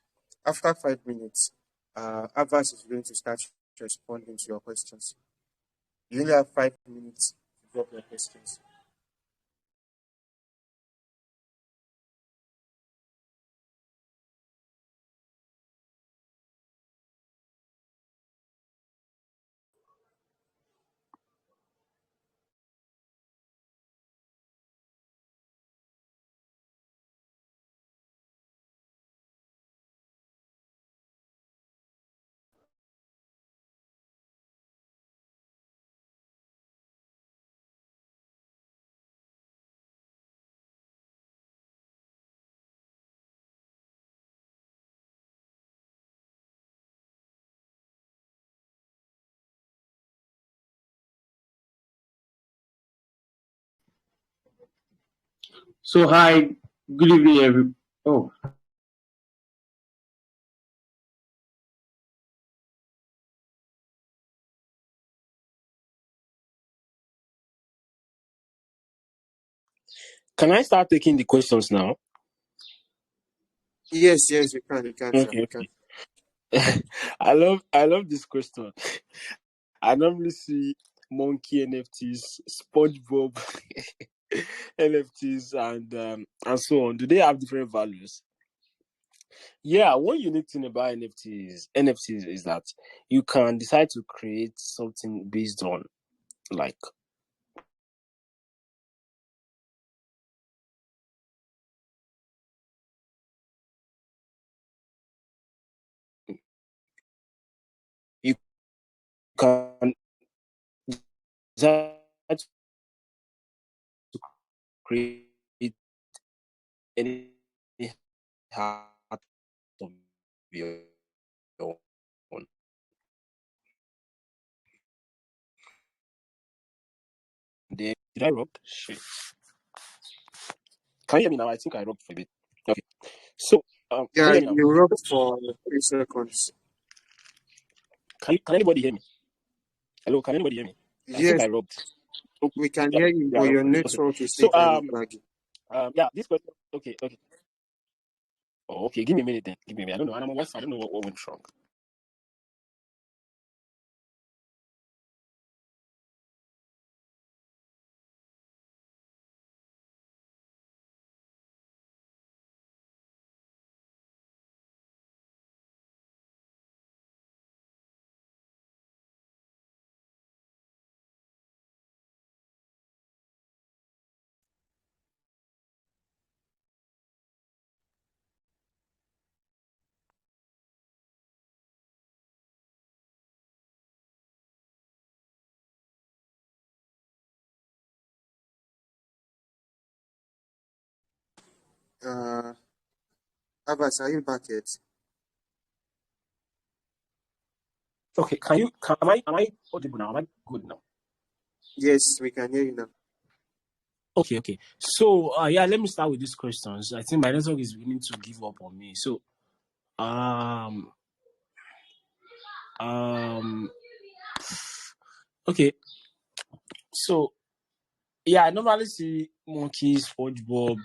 After 5 minutes, Abbas is going to start responding to your questions. You only have 5 minutes to drop your questions. So hi, good evening, every. Oh, Can I start taking the questions now? Yes, yes, you can, sir, Okay, you can. okay. I love this question. I normally see monkey NFTs, SpongeBob NFTs, and so on. Do they have different values? Yeah, one unique thing about NFTs is that you can decide to create something based on like you can decide to create any art of your own. Then, did I rob? Shit. Can you hear me now? I think I robbed for a bit. Okay. So, can Yeah, you hear me now? you robbed for 3 seconds. Can anybody hear me? Hello, can anybody hear me? I think Yes, I robbed. Okay. we can Yeah, hear you, yeah, but I robbed your for a bit. Okay. network is still So, kind of laggy. yeah, this question. Okay, okay. Oh, okay. Give me a minute then. Give me a minute. I don't know. I'm on Wi-Fi. I don't know what went wrong. Uh, Abbas, are you back yet? Okay. Am I audible now? Am I good now? Yes, we can hear you now. Okay, okay. So, yeah, let me start with these questions. I think my network is beginning to give up on me. So, um, um, okay. So, yeah, I normally see monkeys, SpongeBob,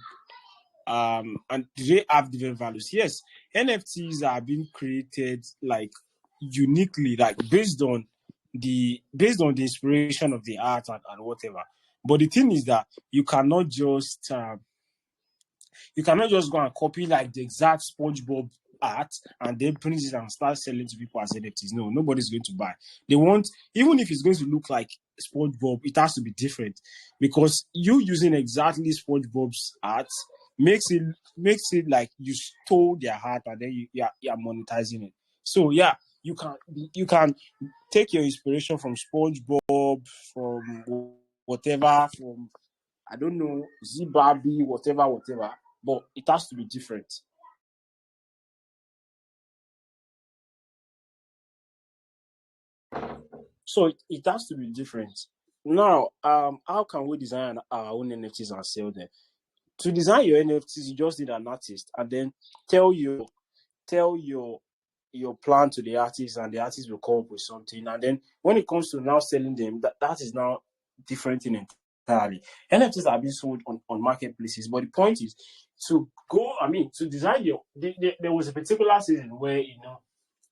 and they have different values. Yes, NFTs are being created like uniquely, like based on the inspiration of the art and whatever. But the thing is that you cannot just go and copy like the exact SpongeBob art and then print it and start selling to people as NFTs. No, nobody's going to buy. They want, even if it's going to look like SpongeBob, it has to be different because you using exactly SpongeBob's art makes it like you stole their art and then you're monetizing it. So yeah, you can take your inspiration from SpongeBob, from whatever, from I don't know, Zimbabwe, whatever, whatever, but it has to be different. So it has to be different. Now, how can we design our own NFTs and sell them? To design your NFTs, you just need an artist, and then tell your plan to the artist, and the artist will come up with something. And then when it comes to now selling them, that is now different thing entirely. NFTs are being sold on marketplaces, but the point is to go. I mean, to design there was a particular season where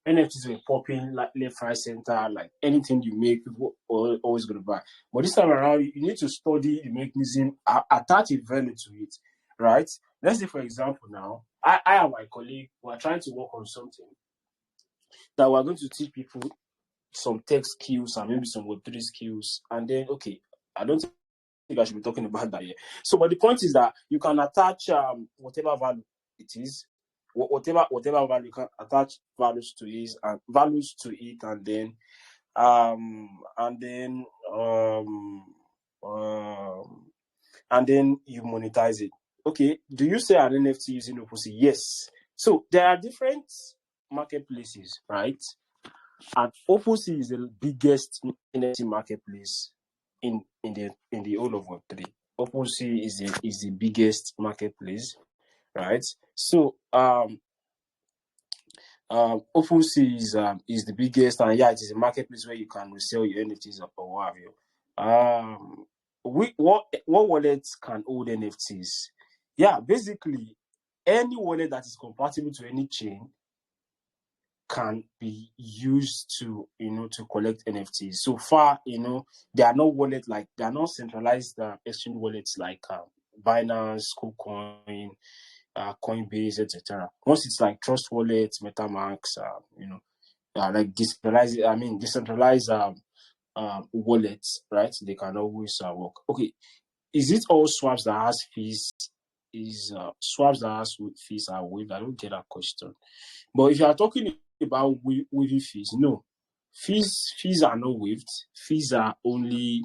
NFTs were popping like left, right, center, like anything you make, people are always going to buy. But this time around, you need to study the mechanism, attach a value to it, right? Let's say, for example, now, I and my colleague were trying to work on something that we're going to teach people some tech skills and maybe some Web3 skills. And then, okay, I don't think I should be talking about that yet. So, but the point is that you can attach whatever value it is, whatever value you can attach values to it, um and then um um and then you monetize it. Okay, do you say an NFT using OpenSea? Yes. So there are different marketplaces, right? And OpenSea is the biggest NFT marketplace in the whole of Web3. OpenSea is the biggest marketplace, right? So OpenSea is the biggest, and yeah, it is a marketplace where you can resell your NFTs or what have you. What wallets can hold NFTs? Yeah, basically any wallet that is compatible to any chain can be used to to collect NFTs. So far, they are not centralized exchange wallets like Binance, KuCoin, Coinbase, etc. Once it's like Trust Wallet, MetaMask, like decentralized wallets, right? They can always work. Okay, is it all swaps that has fees? Is swaps that has fees are waived? I don't get that question. But if you are talking about waiving fees, no, fees are not waived. Fees are only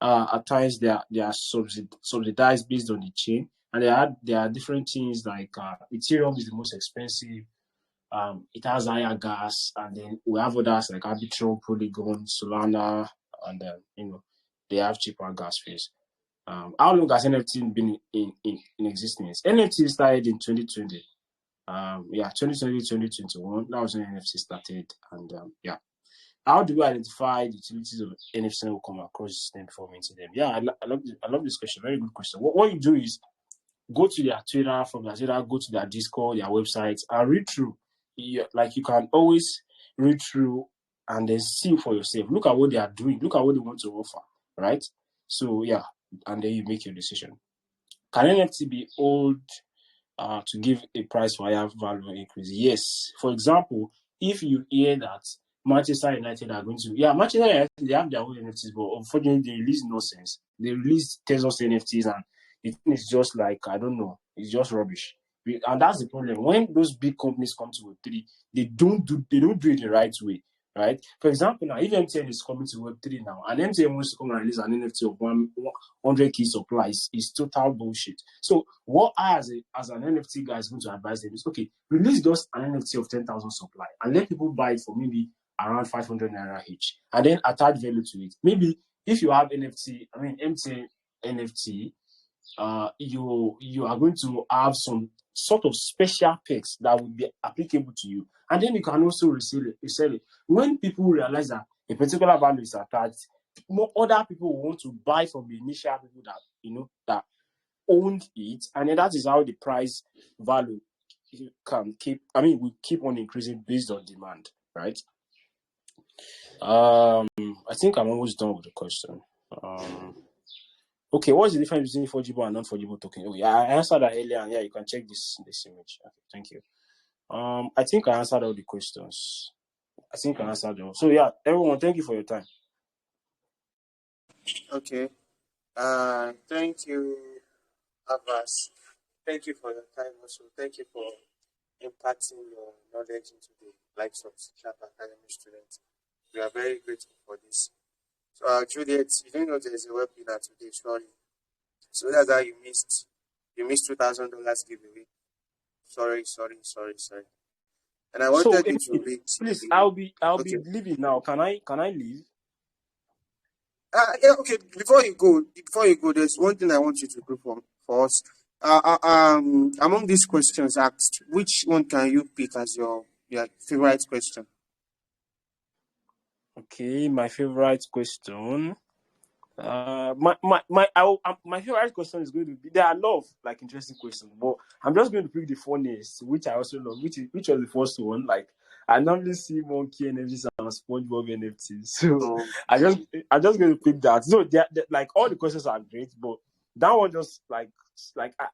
at times they are subsidized based on the chain, and there are different things like Ethereum is the most expensive. It has higher gas, and then we have others like Arbitrum, Polygon, Solana, and they have cheaper gas fees. How long has NFT been in existence? NFT started in 2020. 2020, 2021. That was when NFT started, and yeah. How do we identify the utilities of NFT will come across the system before we into them? Yeah, I love this question. Very good question. What you do is go to their Twitter, from their Twitter, go to their Discord, their websites, and read through. Like you can always read through and then see for yourself. Look at what they are doing. Look at what they want to offer, right? So yeah, and then you make your decision. Can NFT be old to give a price for higher value increase? Yes. For example, if you hear that Manchester United are going to, Manchester United, they have their own NFTs, but unfortunately, they release nonsense. They release Tezos NFTs, and the thing is just like, I don't know, it's just rubbish. And that's the problem. When those big companies come to Web3, they don't do it the right way, right? For example, now, if MTN is coming to Web3 now, and MTN wants to come and release an NFT of 100 key supplies, is total bullshit. So what I as an NFT guy is going to advise them is, okay, release just an NFT of 10,000 supply and let people buy it for maybe around 500 naira each, and then attach value to it. Maybe if you have MTN NFT, you are going to have some sort of special perks that will be applicable to you, and then you can also resell it. When people realize that a particular value is attached, more other people will want to buy from the initial people that owned it, and then that is how the price value will keep on increasing based on demand, right? I think I'm almost done with the question. Okay, what's the difference between forgeable and non-forgeable token? Oh yeah, I answered that earlier, and yeah, you can check this image. Okay, thank you. I think I answered all the questions. I think I answered them. So yeah, everyone, thank you for your time. Okay. Thank you, Abbas. Thank you for your time also. Thank you for imparting your knowledge into the likes of Sharp Academy students. We are very grateful for this. So, Juliet, you don't know there's a webinar today, sorry. So that's how you missed $2,000 giveaway. Sorry. And I So wanted you to read. please, I'll be Okay. leaving now. Can I leave? Yeah, okay. Before you go, there's one thing I want you to do for us. Among these questions asked, which one can you pick as your favorite question? Okay, my favorite question. My favorite question is going to be, there are a lot of like interesting questions, but I'm just going to pick the funniest, which I also love, which was the first one. Like I normally see monkey NFTs and SpongeBob NFTs, so Um, I'm just going to pick that. So like all the questions are great, but that one just like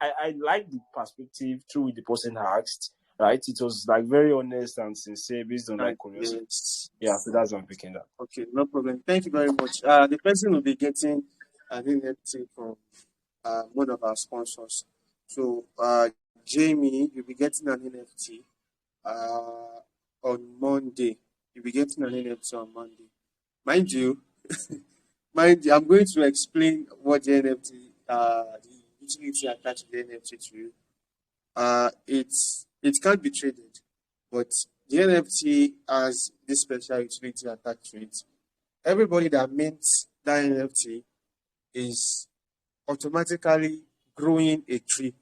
I like the perspective through which the person asked. Right, it was like very honest and sincere based on like curiosity. yes. Yeah, so that's why I'm picking that. Okay, no problem. Thank you very much. The person will be getting an NFT from one of our sponsors. So, Jamie, you'll be getting an NFT on Monday. You'll be getting an NFT on Monday. Mind you, I'm going to explain what the NFT, the utility attached to the NFT to you. It can't be traded, but the NFT has this special utility attached to it. Everybody that mints that NFT is automatically growing a tree.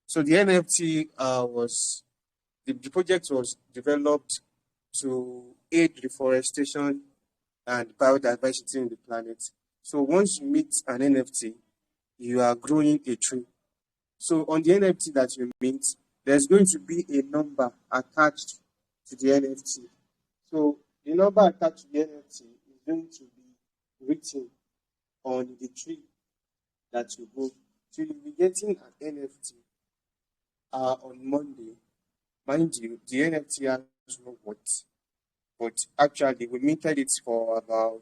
So the NFT the project was developed to aid reforestation and biodiversity in the planet. So once you meet an NFT, you are growing a tree. So on the NFT that you mint, there's going to be a number attached to the NFT. So the number attached to the NFT is going to be written on the tree that you grow. So you'll be getting an NFT on Monday. Mind you, the NFT has no worth, but actually we minted it for about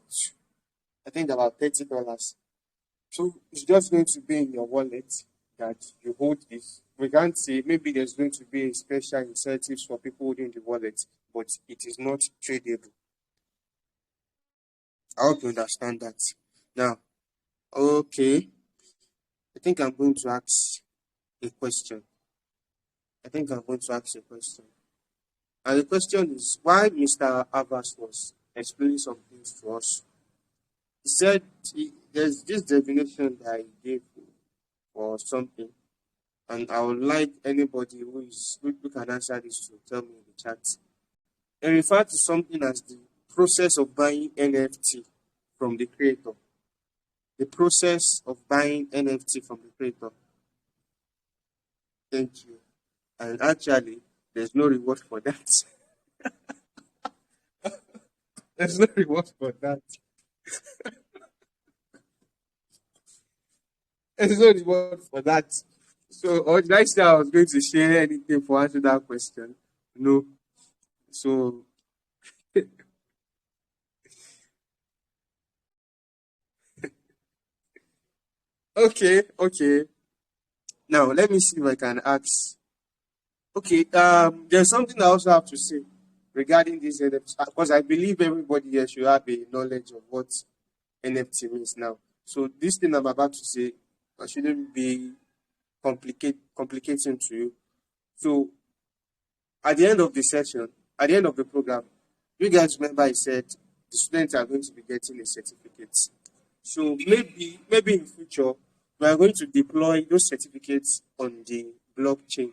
$30. So it's just going to be in your wallet that you hold this. We can't say maybe there's going to be a special incentives for people holding the wallet, but it is not tradable. I hope you understand that. Now, okay, I think I'm going to ask a question. And the question is why Mr. Abbas was explaining some things to us. He said there's this definition that he gave for something, and I would like anybody who can answer this to tell me in the chat. It referred to something as the process of buying NFT from the creator. The process of buying NFT from the creator. Thank you. And actually, there's no reward for that. There's no reward for that. There's no reward for that. So, or did I say I was going to share anything for answer that question? No. So, okay. Now, let me see if I can ask. Okay, there's something I also have to say regarding this NFT, because I believe everybody here should have a knowledge of what NFT means now. So, this thing I'm about to say, I shouldn't be complicating to you. So, at the end of the session, at the end of the program, you guys remember I said the students are going to be getting a certificate. So maybe in future we are going to deploy those certificates on the blockchain.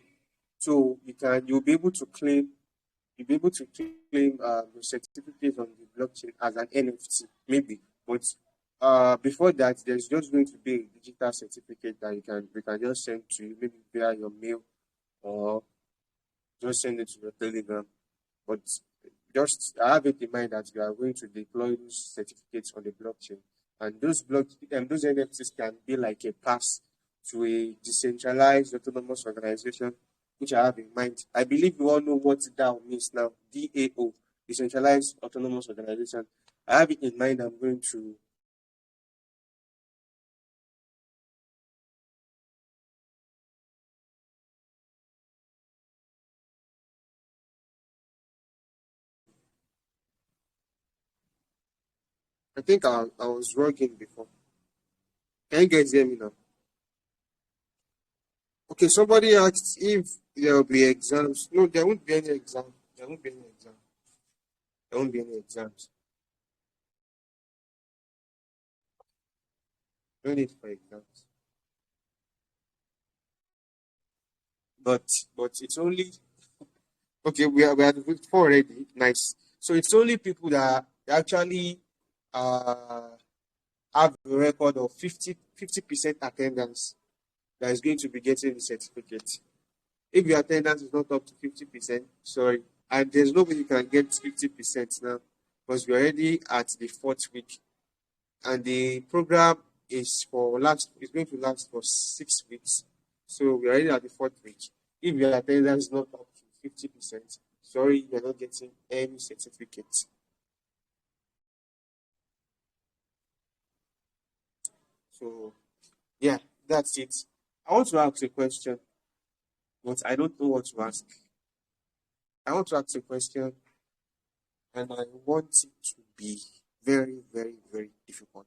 So you'll be able to claim your certificate on the blockchain as an NFT, maybe. But before that, there's just going to be a digital certificate that we can just send to you, maybe via your mail or just send it to your Telegram. But just have it in mind that you are going to deploy those certificates on the blockchain. And those NFTs can be like a pass to a decentralized autonomous organization, which I have in mind. I believe you all know what DAO means now. DAO, decentralized autonomous organization. I have it in mind. I'm going to I think I was working before. Can you guys hear me now? Okay, somebody asked if there will be exams. No, there won't be any exam. There won't be any exam. There won't be any exams. No need for exams. But it's only okay. We are with four already. Nice. So it's only people that actually have a record of 50% attendance that is going to be getting the certificate. If your attendance is not up to 50%, sorry, and there's nobody can get 50% now because we're already at the fourth week, and the program is going to last for 6 weeks. So we're already at the fourth week. If your attendance is not up to 50%, sorry, you're not getting any certificate. So yeah, that's it. I want to ask a question, but I don't know what to ask. I want to ask a question, and I want it to be very, very, very difficult.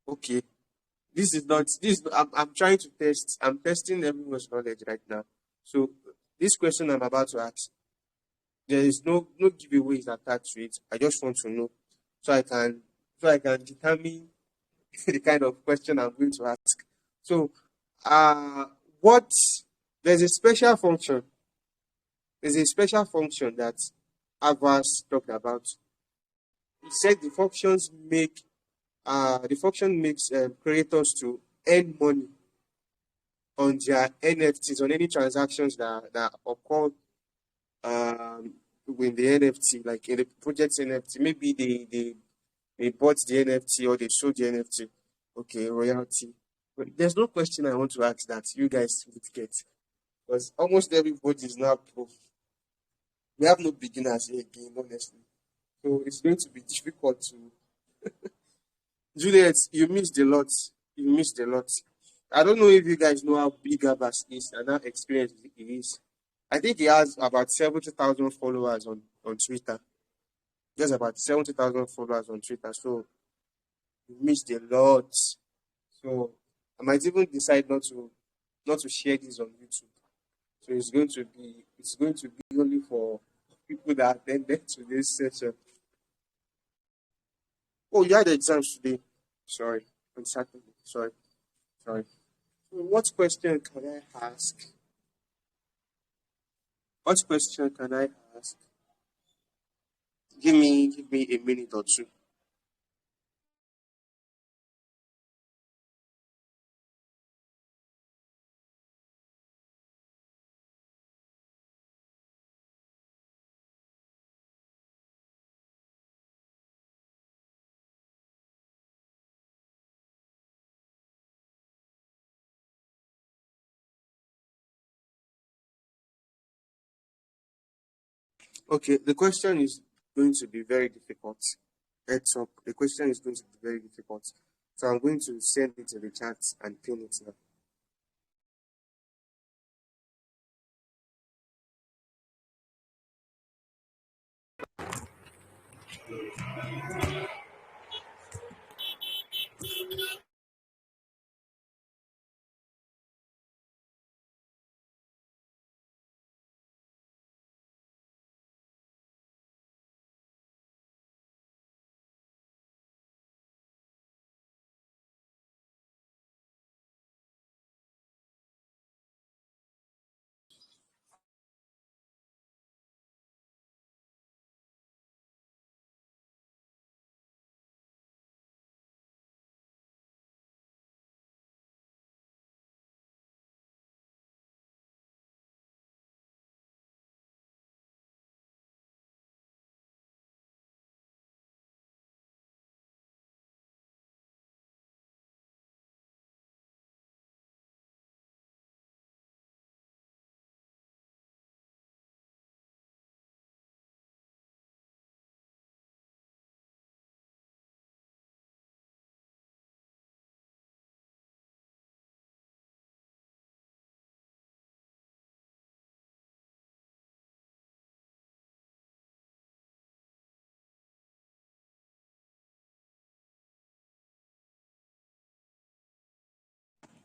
Okay, I'm trying to test. I'm testing everyone's knowledge right now. So this question I'm about to ask, there is no giveaways attached to it. I just want to know so I can determine the kind of question I'm going to ask. So, uh, what there's a special function. There's a special function that Avas talked about. He said the function makes creators to earn money on their NFTs, on any transactions that occur with the NFT, like in the project's NFT. Maybe they bought the NFT or they sold the NFT. Okay, royalty. But there's no question I want to ask that you guys would get, because almost everybody is now pro. We have no beginners here again, honestly. So it's going to be difficult to. Juliet, you missed a lot. You missed a lot. I don't know if you guys know how big Abbas is and how experienced he is. I think he has about 70,000 followers on Twitter. Just about 70,000 followers on Twitter. So you missed a lot. So I might even decide not to share this on YouTube. So it's going to be only for people that attended to this session. Oh, you had exams today. Sorry. On Saturday. Sorry. Sorry. So what question can I ask? What question can I ask? Give me a minute or two. Okay, the question is going to be very difficult. Heads up, the question is going to be very difficult. So I'm going to send it to the chat and pin it now.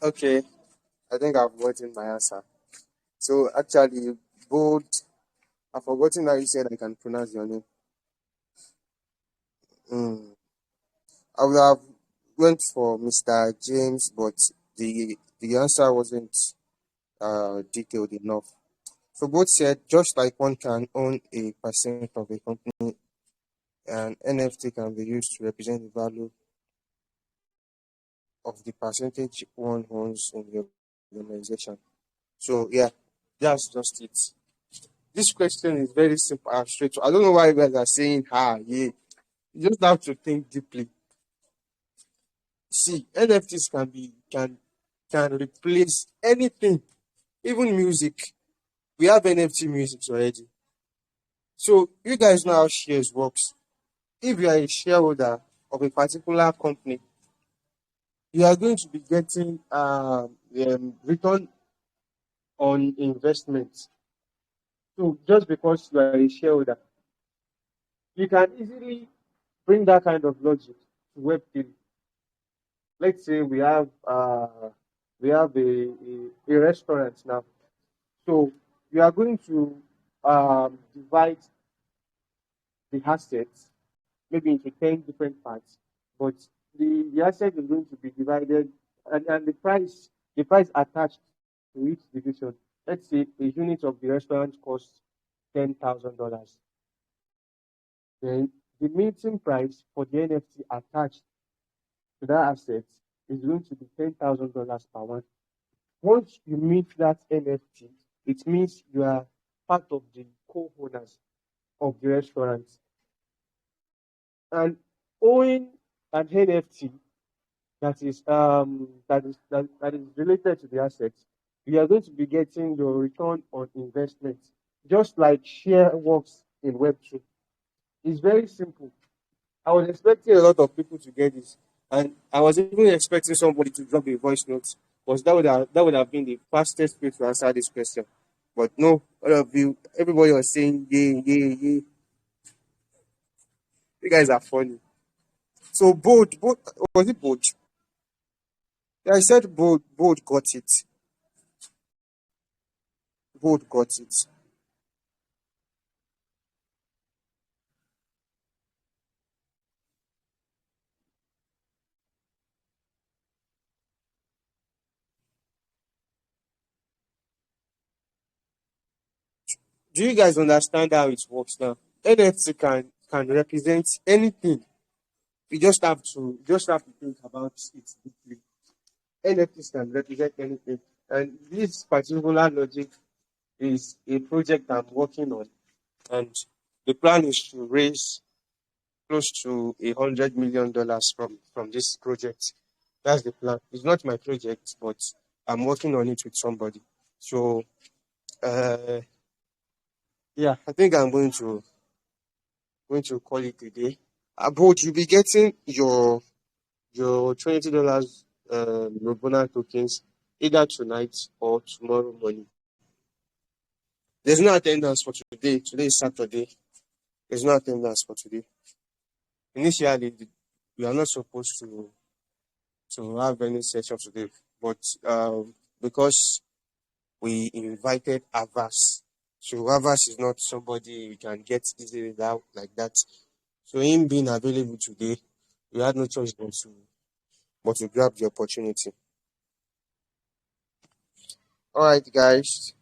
Okay, I think I've gotten my answer. So actually, bold. I've forgotten how you said I can pronounce your name. Mm. I would have went for Mr. James, but the answer wasn't detailed enough. So both said just like one can own a percent of a company, an NFT can be used to represent the value of the percentage one owns in the organization. So yeah, that's just it. This question is very simple and straight. I don't know why you guys are saying yeah. You just have to think deeply. See, NFTs can replace anything, even music. We have NFT music already. So you guys know how shares works. If you are a shareholder of a particular company, you are going to be getting return on investment. So just because you are a shareholder, you can easily bring that kind of logic to Web3. Let's say we have a restaurant now. So you are going to divide the assets maybe into 10 different parts, but the asset is going to be divided, and the price attached to each division. Let's say a unit of the restaurant costs $10,000. Then the minting price for the NFT attached to that asset is going to be $10,000 per one. Once you mint that NFT, it means you are part of the co-owners of the restaurant. And owning an NFT that is related to the assets, you are going to be getting your return on investment, just like share works in Web2. It's very simple. I was expecting a lot of people to get this, and I was even expecting somebody to drop a voice note, because that would have been the fastest way to answer this question. But no, all of you, everybody was saying, yeah, yeah, yeah. You guys are funny. So bold, was it bold? Yeah, I said bold got it. Bold got it. Do you guys understand how it works now? NFT can represent anything. You just have to think about it deeply. NFTs can represent anything, and this particular logic is a project I'm working on, and the plan is to raise close to $100 million from this project. That's the plan. It's not my project, but I'm working on it with somebody. So, uh, yeah, I think I'm going to call it a day. But you'll be getting your $20 Robona tokens either tonight or tomorrow morning. There's no attendance for today. Today is Saturday. There's no attendance for today. Initially, we are not supposed to have any session today, but because we invited Avas, so Avas is not somebody you can get easily without like that. So him being available today, we had no choice but to grab the opportunity. All right, guys.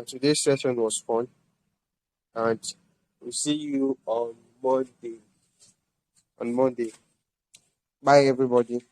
Today's session was fun, and we'll see you on Monday. On Monday. Bye, everybody.